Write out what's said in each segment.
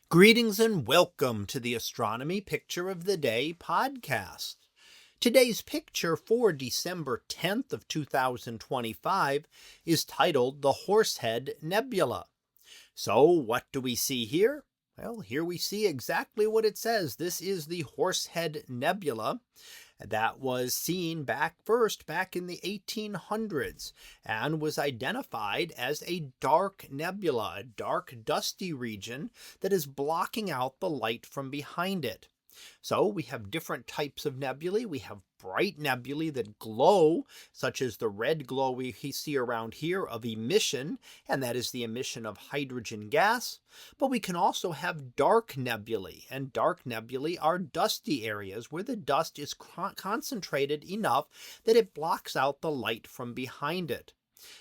Greetings and welcome to the Astronomy Picture of the Day podcast. Today's picture for December 10th of 2025 is titled the Horsehead Nebula. So what do we see here? Well, here we see exactly what it says. This is the Horsehead Nebula that was seen back in the 1800s and was identified as a dark nebula, a dark dusty region that is blocking out the light from behind it. So we have different types of nebulae. We have bright nebulae that glow, such as the red glow we see around here of emission, and that is the emission of hydrogen gas. But we can also have dark nebulae, and dark nebulae are dusty areas where the dust is concentrated enough that it blocks out the light from behind it.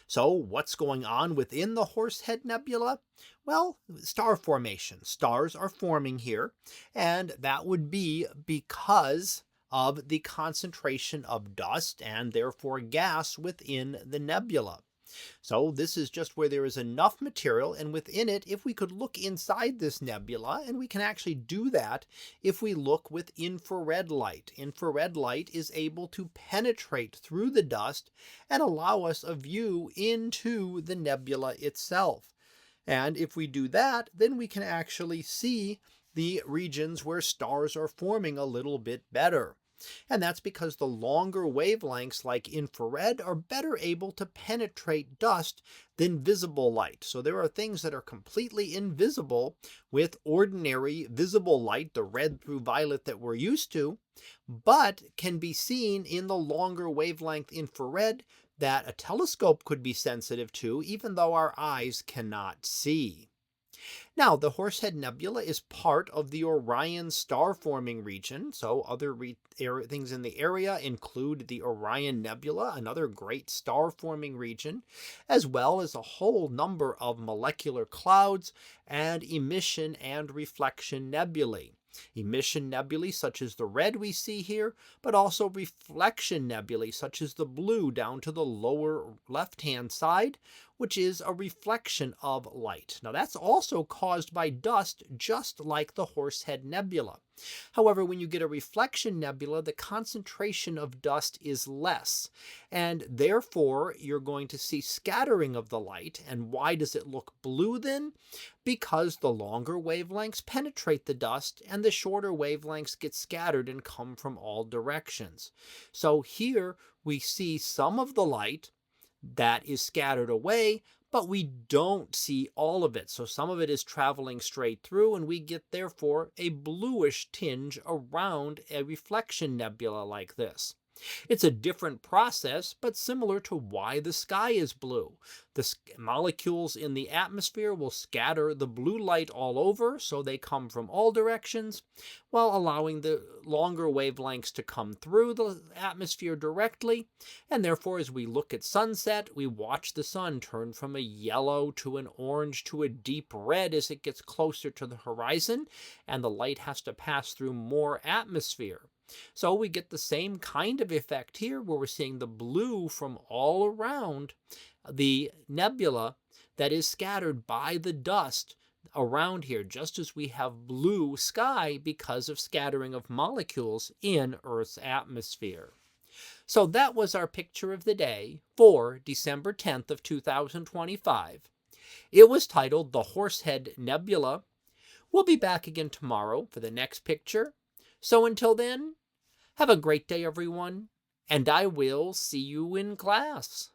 So what's going on within the Horsehead Nebula? Well, star formation. Stars are forming here, and that would be because of the concentration of dust and therefore gas within the nebula. So this is just where there is enough material, and within it, if we could look inside this nebula, and we can actually do that if we look with infrared light. Infrared light is able to penetrate through the dust and allow us a view into the nebula itself. And if we do that, then we can actually see the regions where stars are forming a little bit better. And that's because the longer wavelengths like infrared are better able to penetrate dust than visible light. So there are things that are completely invisible with ordinary visible light, the red through violet that we're used to, but can be seen in the longer wavelength infrared that a telescope could be sensitive to, even though our eyes cannot see. Now, the Horsehead Nebula is part of the Orion star-forming region, so other things in the area include the Orion Nebula, another great star-forming region, as well as a whole number of molecular clouds and emission and reflection nebulae. Emission nebulae such as the red we see here, but also reflection nebulae such as the blue down to the lower left-hand side, which is a reflection of light. Now that's also caused by dust, just like the Horsehead Nebula. However, when you get a reflection nebula, the concentration of dust is less, and therefore you're going to see scattering of the light. And why does it look blue then? Because the longer wavelengths penetrate the dust and the shorter wavelengths get scattered and come from all directions. So here we see some of the light that is scattered away, but we don't see all of it. So some of it is traveling straight through, and we get therefore a bluish tinge around a reflection nebula like this. It's a different process, but similar to why the sky is blue. The molecules in the atmosphere will scatter the blue light all over, so they come from all directions, while allowing the longer wavelengths to come through the atmosphere directly. And therefore, as we look at sunset, we watch the sun turn from a yellow to an orange to a deep red as it gets closer to the horizon, and the light has to pass through more atmosphere. So we get the same kind of effect here, where we're seeing the blue from all around the nebula that is scattered by the dust around here, just as we have blue sky because of scattering of molecules in Earth's atmosphere. So that was our picture of the day for December 10th of 2025. It was titled the Horsehead Nebula. We'll be back again tomorrow for the next picture. So until then, have a great day, everyone, and I will see you in class.